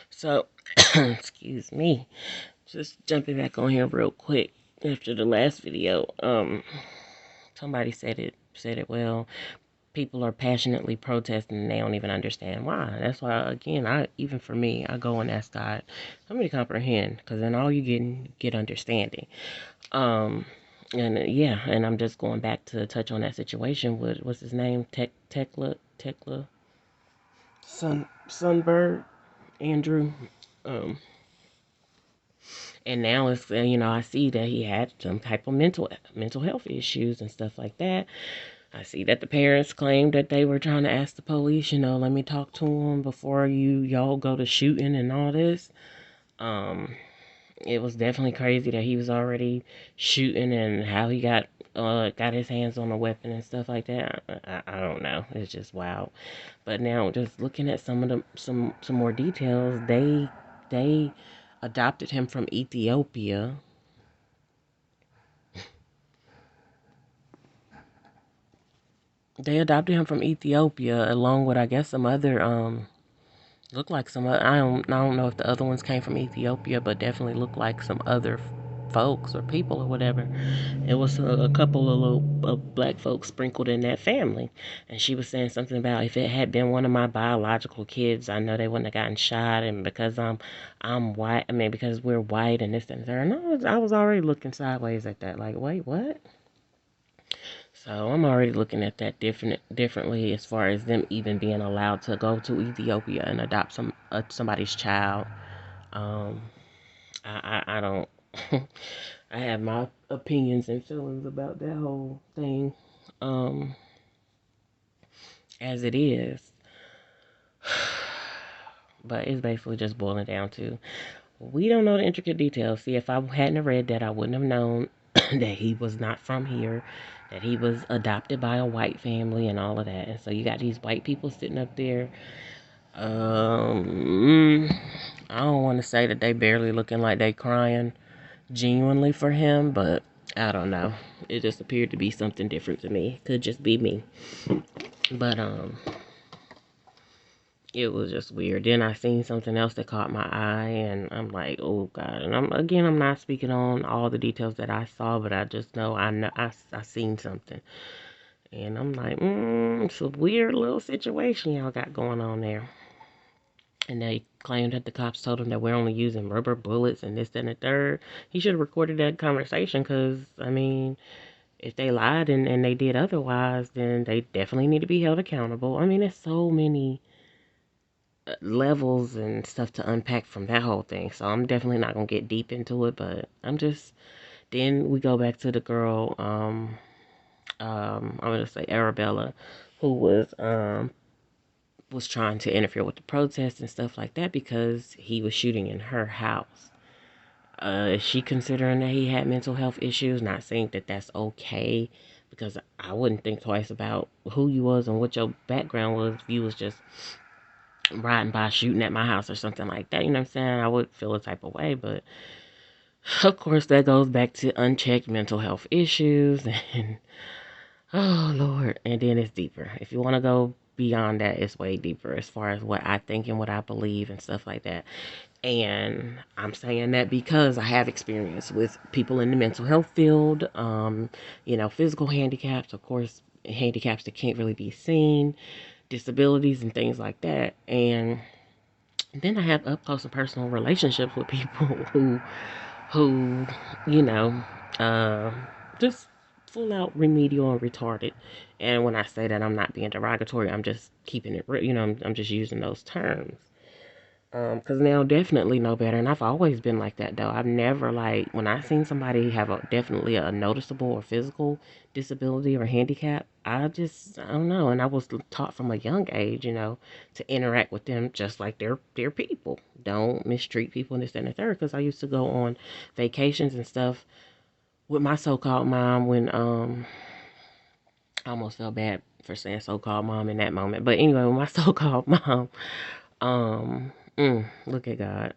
So, excuse me. Just jumping back on here real quick after the last video. Somebody said it well. People are passionately protesting and they don't even understand why. That's why, again, I even for me, I go and ask God, help me to comprehend, because then all you get understanding. Um, and yeah, and I'm just going back to touch on that situation with what's his name, Tekla Sunbird Andrew. Um, and now it's I see that he had some type of mental health issues and stuff like that. I see that the parents claimed that they were trying to ask the police, let me talk to him before y'all go to shooting and all this. Um, it was definitely crazy that he was already shooting and how he got his hands on a weapon and stuff like that. I don't know. It's just wild. But now just looking at some of the some more details, they adopted him from Ethiopia. They adopted him from Ethiopia along with, I guess, some other look like some I don't know if the other ones came from Ethiopia, but definitely looked like some other folks or people or whatever. It was a couple of little black folks sprinkled in that family, and she was saying something about if it had been one of my biological kids, I know they wouldn't have gotten shot, and because I'm white, I mean because we're white and this and that. And I was already looking sideways at that, like, wait, what? So I'm already looking at that differently as far as them even being allowed to go to Ethiopia and adopt somebody's child. Um, I don't. I have my opinions and feelings about that whole thing. Um, as it is, but it's basically just boiling down to we don't know the intricate details. See, if I hadn't read that, I wouldn't have known that he was not from here, that he was adopted by a white family and all of that. And so you got these white people sitting up there. I don't want to say that they barely looking like they crying genuinely for him, but I don't know. It just appeared to be something different to me. Could just be me. But it was just weird. Then I seen something else that caught my eye, and I'm like, oh God. And I'm not speaking on all the details that I saw, but I just know I seen something, and I'm like, it's a weird little situation y'all got going on there. And they claimed that the cops told him that we're only using rubber bullets and this, that, and the third. He should have recorded that conversation, because I mean, if they lied and they did otherwise, then they definitely need to be held accountable. I mean, there's so many levels and stuff to unpack from that whole thing. So I'm definitely not gonna get deep into it, but I'm just then we go back to the girl, I'm gonna say Arabella, who was trying to interfere with the protests and stuff like that because he was shooting in her house. Is she considering that he had mental health issues? Not saying that that's okay, because I wouldn't think twice about who you was and what your background was if you was just riding by shooting at my house or something like that. You know what I'm saying? I would feel a type of way, but of course that goes back to unchecked mental health issues and oh Lord, and then it's deeper. If you want to go beyond that, it's way deeper as far as what I think and what I believe and stuff like that. And I'm saying that because I have experience with people in the mental health field, physical handicaps, of course, handicaps that can't really be seen, disabilities and things like that. And then I have up close and personal relationships with people who, you know, uh, just full out remedial and retarded. And when I say that, I'm not being derogatory. I'm just keeping it real. I'm just using those terms. Because now definitely know better. And I've always been like that, though. I've never, like, when I seen somebody have definitely a noticeable or physical disability or handicap, I don't know. And I was taught from a young age, to interact with them just like they're people. Don't mistreat people and this and the third. Because I used to go on vacations and stuff with my so-called mom when, I almost felt bad for saying so-called mom in that moment. But anyway, with my so-called mom, look at God.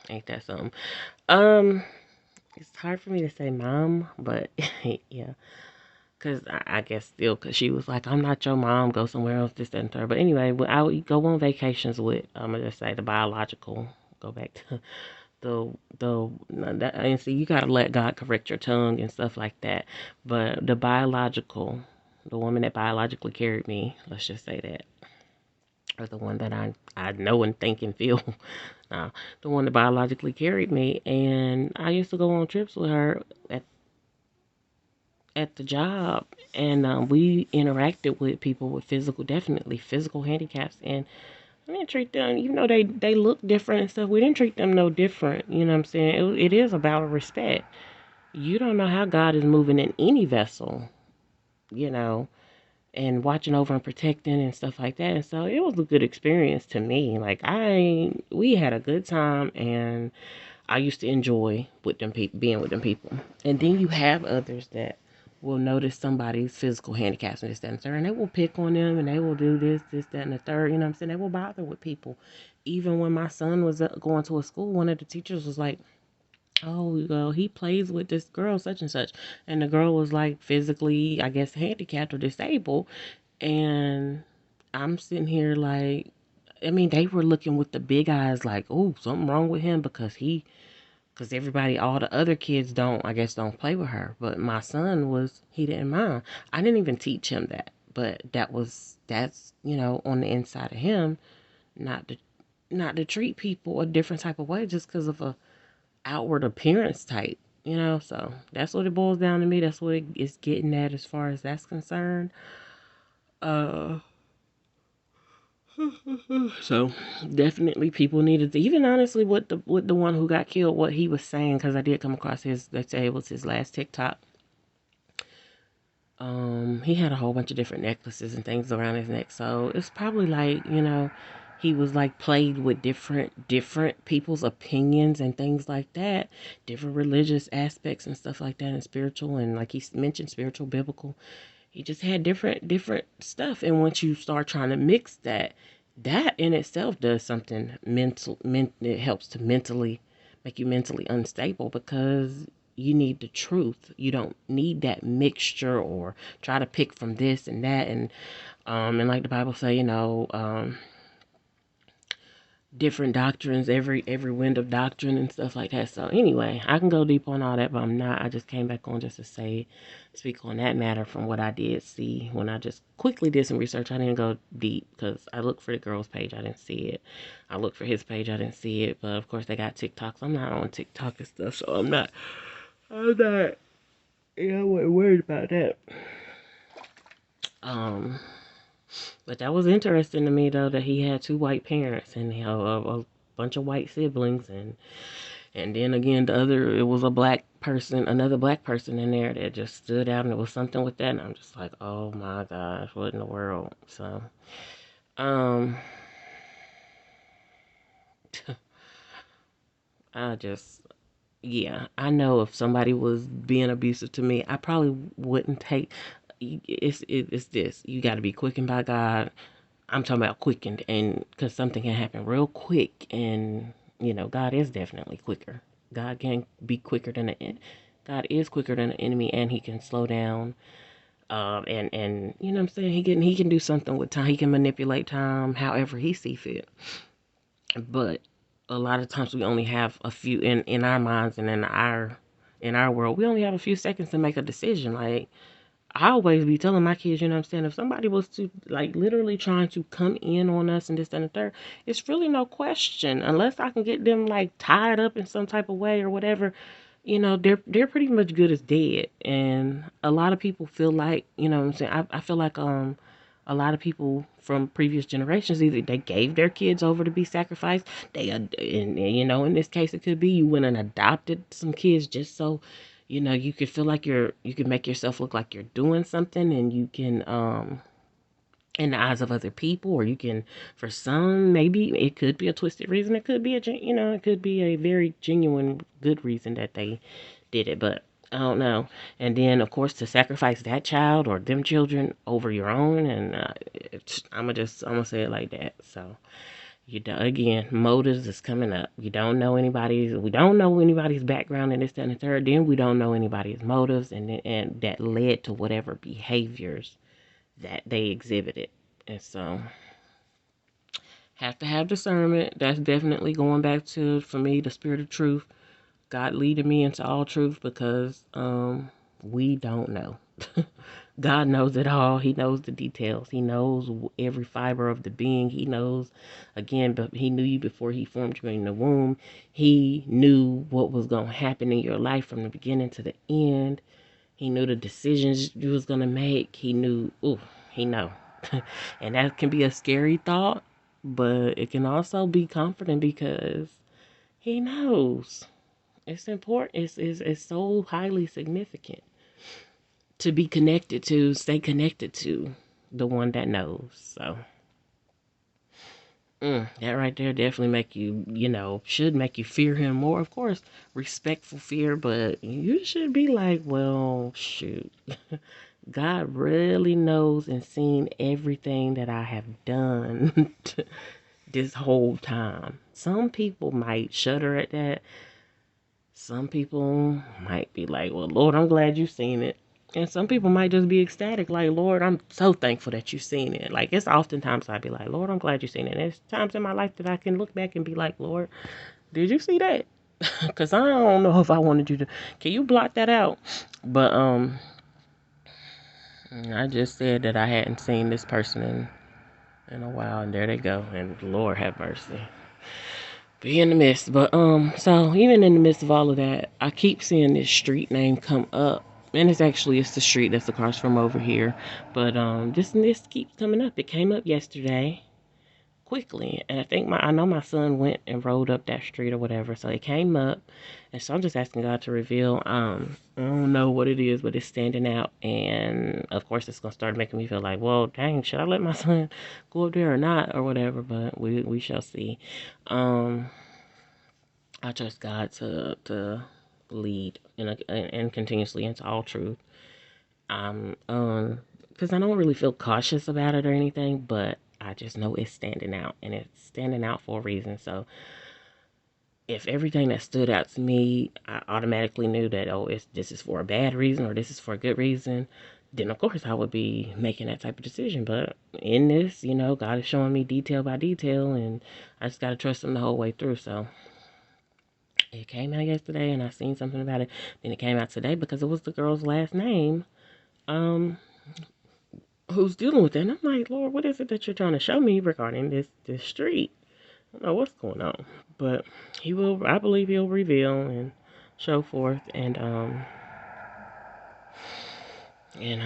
Ain't that something? Um, it's hard for me to say mom, but yeah. Cause I guess still, cause she was like, I'm not your mom. Go somewhere else. This, that, and third. But anyway, I would go on vacations with. I'm gonna just say the biological. Go back to that, and see, you gotta let God correct your tongue and stuff like that. But the biological, the woman that biologically carried me, let's just say that, or the one that I know and think and feel. The one that biologically carried me, and I used to go on trips with her at the job, and we interacted with people with definitely physical handicaps, and we didn't treat them, even though they look different and stuff. We didn't treat them no different. You know what I'm saying? It is about respect. You don't know how God is moving in any vessel, you know, and watching over and protecting and stuff like that. And so it was a good experience to me. Like we had a good time, and I used to enjoy with them people, being with them people. And then you have others that will notice somebody's physical handicaps and this, that, and the third, and they will pick on them, and they will do this, that, and the third. You know what I'm saying? They will bother with people. Even when my son was going to a school, one of the teachers was like, "Oh, well, he plays with this girl, such and such," and the girl was like physically, I guess, handicapped or disabled, and I'm sitting here like, I mean, they were looking with the big eyes, like, "Oh, something wrong with him because everybody, all the other kids don't, I guess, don't play with her." But my son he didn't mind. I didn't even teach him that, but that's, on the inside of him, not to, not to treat people a different type of way just because of a outward appearance type, so that's what it boils down to me. That's what it's getting at as far as that's concerned. Uh, So definitely people needed to, even honestly with the one who got killed, what he was saying, because I did come across his, let's say it was his last TikTok. He had a whole bunch of different necklaces and things around his neck. So it's probably like, he was like played with different people's opinions and things like that, different religious aspects and stuff like that, and spiritual, and like he mentioned, spiritual, biblical. He just had different stuff, and once you start trying to mix that in itself does something it helps to mentally make you mentally unstable, because you need the truth. You don't need that mixture or try to pick from this and that, and like the Bible say, different doctrines, every wind of doctrine and stuff like that. So anyway, I can go deep on all that, but I'm not. I just came back on just to speak on that matter from what I did see when I just quickly did some research. I didn't go deep because I looked for the girl's page, I didn't see it. I looked for his page, I didn't see it. But of course they got TikToks. I'm not on TikTok and stuff, so I'm not I wasn't worried about that. Um but that was interesting to me, though, that he had two white parents and a bunch of white siblings, and then again it was another black person in there that just stood out, and it was something with that, and I'm just like, oh my gosh, what in the world? So, um, I just, yeah, I know if somebody was being abusive to me, I probably wouldn't take. It's this. You got to be quickened by God. I'm talking about quickened, and because something can happen real quick, and God is definitely quicker. God can be quicker than God is quicker than the enemy, and He can slow down. And you know what I'm saying, he can do something with time. He can manipulate time however He see fit. But a lot of times we only have a few in our minds, and in our world, we only have a few seconds to make a decision. Like, I always be telling my kids, you know what I'm saying, if somebody was to, like, literally trying to come in on us and this, that, and the third, it's really no question. Unless I can get them, like, tied up in some type of way or whatever, they're pretty much good as dead. And a lot of people feel like, you know what I'm saying, I feel like a lot of people from previous generations, either they gave their kids over to be sacrificed, in this case it could be you went and adopted some kids just so you could feel like you can make yourself look like you're doing something, and you can in the eyes of other people, or you can, for some, maybe it could be a twisted reason, it could be it could be a very genuine good reason that they did it, but I don't know. And then of course, to sacrifice that child or them children over your own, and I'm gonna say it like that. So You do, again, motives is coming up. We don't know anybody's background and this, that, and the third. Then we don't know anybody's motives and that led to whatever behaviors that they exhibited. And so have to have discernment. That's definitely going back to, for me, the spirit of truth. God leading me into all truth because we don't know. God knows it all. He knows the details. He knows every fiber of the being. He knows, again, but he knew you before he formed you in the womb. He knew what was going to happen in your life from the beginning to the end. He knew the decisions you was going to make. He knew, he know. And that can be a scary thought, but it can also be comforting because he knows. It's important. It's so highly significant to be connected to, stay connected to the one that knows. So that right there definitely make you, should make you fear him more. Of course, respectful fear, but you should be like, well, shoot. God really knows and seen everything that I have done this whole time. Some people might shudder at that. Some people might be like, well, Lord, I'm glad you've seen it. And some people might just be ecstatic, like, Lord, I'm so thankful that you've seen it. Like, it's oftentimes I'd be like, Lord, I'm glad you've seen it. And there's times in my life that I can look back and be like, Lord, did you see that? Because I don't know if I wanted you to. Can you block that out? But, I just said that I hadn't seen this person in a while, and there they go. And Lord have mercy. Be in the midst. But so even in the midst of all of that, I keep seeing this street name come up. And it's the street that's across from over here. But this keeps coming up. It came up yesterday quickly. And I know my son went and rode up that street or whatever. So it came up. And so I'm just asking God to reveal. I don't know what it is, but it's standing out. And of course it's gonna start making me feel like, well, dang, should I let my son go up there or not or whatever? But we shall see. I trust God to lead and continuously into all truth. Because I don't really feel cautious about it or anything, but I just know it's standing out, and it's standing out for a reason. So if everything that stood out to me, I automatically knew that this is for a bad reason or this is for a good reason, then of course I would be making that type of decision. But in this, God is showing me detail by detail, and I just gotta trust Him the whole way through. So it came out yesterday, and I seen something about it. Then it came out today because it was the girl's last name. Who's dealing with it? And I'm like, Lord, what is it that you're trying to show me regarding this street? I don't know what's going on, but I believe He'll reveal and show forth, and I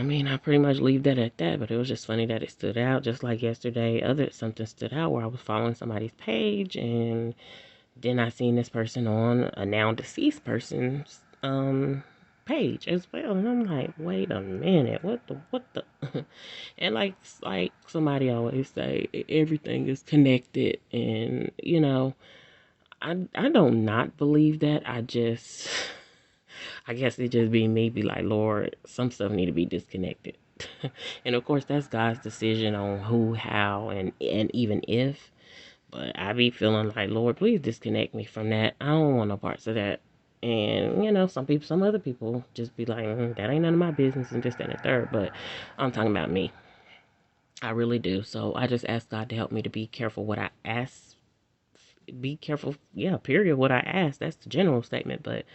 mean, I pretty much leave that at that. But it was just funny that it stood out, just like yesterday. Something stood out where I was following somebody's page, and then I seen this person on a now deceased person's page as well, and I'm like, wait a minute, what the and like somebody always say, everything is connected, and I don't not believe that. I guess it just be me be like, Lord, some stuff need to be disconnected. And of course that's God's decision on who, how, and even if. But I be feeling like, Lord, please disconnect me from that. I don't want no parts of that. And, some other people just be like, that ain't none of my business and just that and the third. But I'm talking about me. I really do. So I just ask God to help me to be careful what I ask. Be careful, yeah, period, what I ask. That's the general statement. But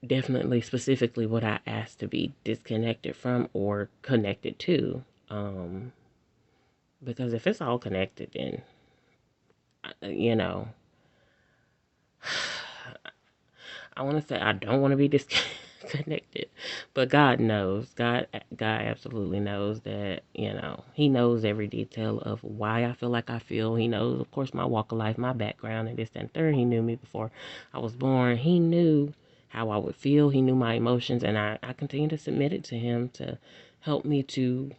definitely, specifically, what I ask to be disconnected from or connected to. Because if it's all connected, then, I want to say I don't want to be disconnected, but God knows. God absolutely knows that, He knows every detail of why I feel like I feel. He knows, of course, my walk of life, my background, and this and third. He knew me before I was born. He knew how I would feel. He knew my emotions, and I continue to submit it to Him to help me to.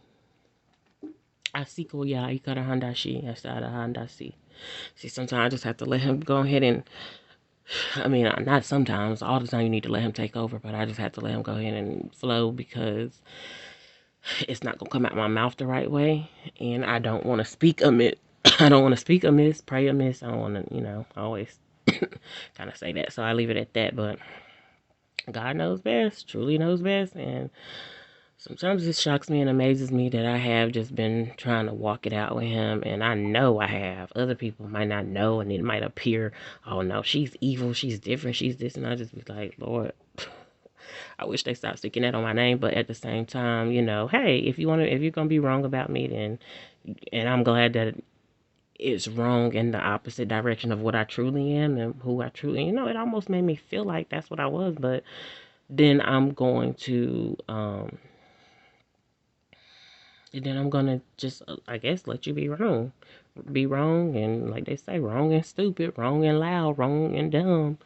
Asiko ya ikara handashi asada handasi. See, sometimes I just have to let Him go ahead and I mean, not sometimes. All the time you need to let Him take over, but I just have to let Him go ahead and flow because it's not going to come out my mouth the right way. And I don't want to speak amid, I don't want to speak amiss, pray amiss. I don't want to, always kind of say that. So I leave it at that. But God knows best, truly knows best. And sometimes it shocks me and amazes me that I have just been trying to walk it out with him. And I know I have. Other people might not know, and it might appear, oh no, she's evil, she's different, she's this. And I just be like, Lord, I wish they stopped sticking that on my name. But at the same time, hey, if you're gonna be wrong about me, then, and I'm glad that it's wrong in the opposite direction of what I truly am and who I truly, it almost made me feel like that's what I was. But then I'm going to, just, I guess, let you be wrong, and like they say, wrong and stupid, wrong and loud, wrong and dumb,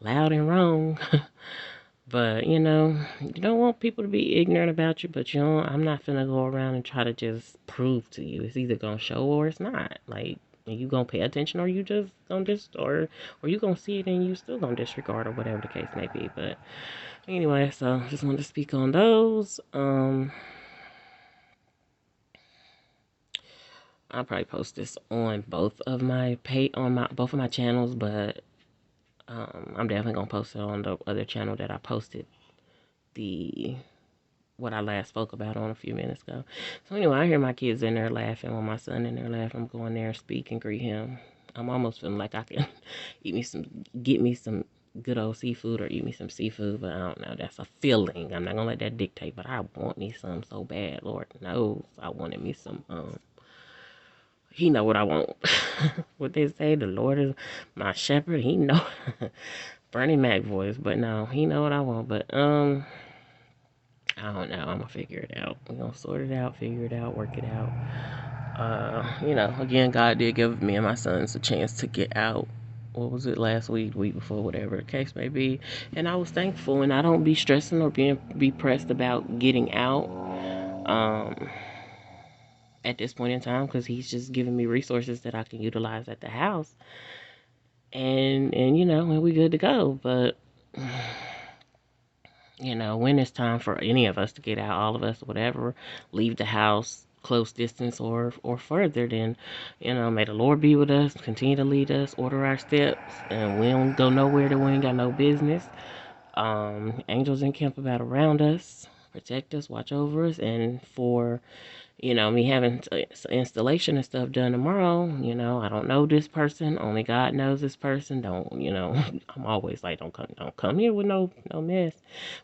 loud and wrong. But, you don't want people to be ignorant about you, but I'm not finna go around and try to just prove to you. It's either gonna show or it's not. Like, you gonna pay attention, or you just gonna or you gonna see it and you still gonna disregard, or whatever the case may be. But anyway, so just wanted to speak on those. I'll probably post this on both of my both of my channels, but I'm definitely gonna post it on the other channel that I posted what I last spoke about on a few minutes ago. So anyway, I hear my kids in there laughing, when my son in there laughing. I'm going there and speak and greet him. I'm almost feeling like I can get me some good old seafood, or eat me some seafood, but I don't know. That's a feeling. I'm not gonna let that dictate, but I want me some so bad. Lord knows I wanted me some. He know what I want. What they say, the Lord is my shepherd. He know. Bernie Mac voice, but no, he know what I want. But I don't know. I'm gonna figure it out. We're gonna sort it out, figure it out, work it out. Again, God did give me and my sons a chance to get out. What was it, last week, week before, whatever the case may be. And I was thankful, and I don't be stressing or be pressed about getting out. At this point in time, because he's just giving me resources that I can utilize at the house, and we good to go. But when it's time for any of us to get out, all of us, whatever, leave the house close distance or further, then may the Lord be with us, continue to lead us, order our steps, and we don't go nowhere that we ain't got no business. Angels encamp about around us, protect us, watch over us. And for me having installation and stuff done tomorrow, I don't know this person. Only God knows this person. Don't, I'm always like, don't come here with no mess.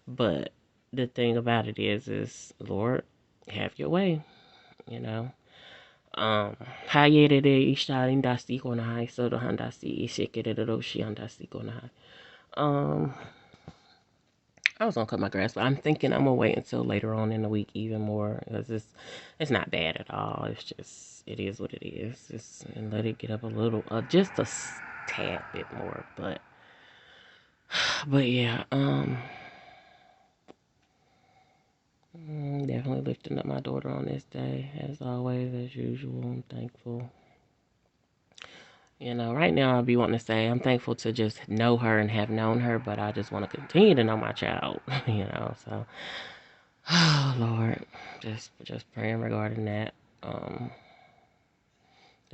But the thing about it is, Lord, have your way, you know. Hayere de ishtarin dasti konahai sodo handasi ishikere de roshi handasi konahai. I was gonna cut my grass, but I'm thinking I'm gonna wait until later on in the week even more, because it's not bad at all. It's just, it is what it is. Just, and let it get up a little, just a tad bit more. But yeah, definitely lifting up my daughter on this day, as always, as usual. I'm thankful. Right now I'll be wanting to say I'm thankful to just know her and have known her, but I just want to continue to know my child. So. Oh Lord, just praying regarding that.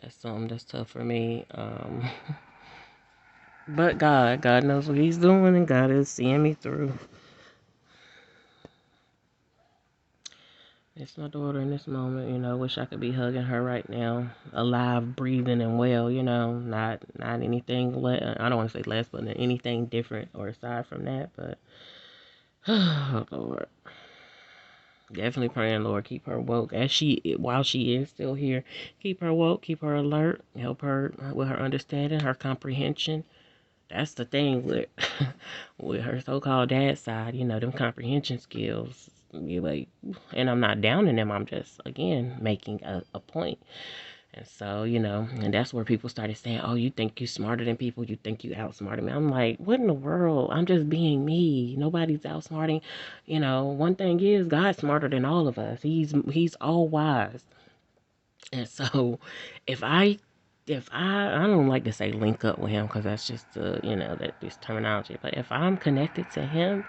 That's something that's tough for me. But God knows what He's doing, and God is seeing me through. It's my daughter in this moment. Wish I could be hugging her right now, alive, breathing, and well. Not anything I don't want to say less, but anything different or aside from that. But oh Lord. Definitely praying, Lord, keep her woke while she is still here. Keep her woke, keep her alert, help her with her understanding, her comprehension. That's the thing with with her so-called dad side, them comprehension skills. You like, and I'm not downing them. I'm just, again, making a point. And so, and that's where people started saying, oh, you think you smarter than people. You think you outsmarted me. I'm like, what in the world? I'm just being me. Nobody's outsmarting. One thing is, God's smarter than all of us. He's all wise. And so I don't like to say link up with him, because that's just this terminology. But if I'm connected to him,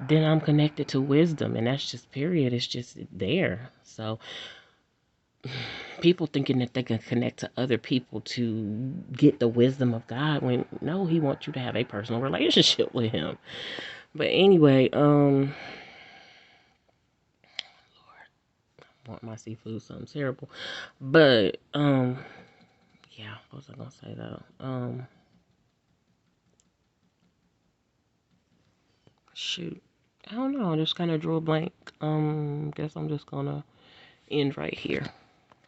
then I'm connected to wisdom. And that's just period. It's just there. So people thinking that they can connect to other people to get the wisdom of God when no, he wants you to have a personal relationship with him. But anyway, I want my seafood something terrible. But yeah, what was I gonna say though? Shoot. I don't know, I just kinda drew a blank. Guess I'm just gonna end right here.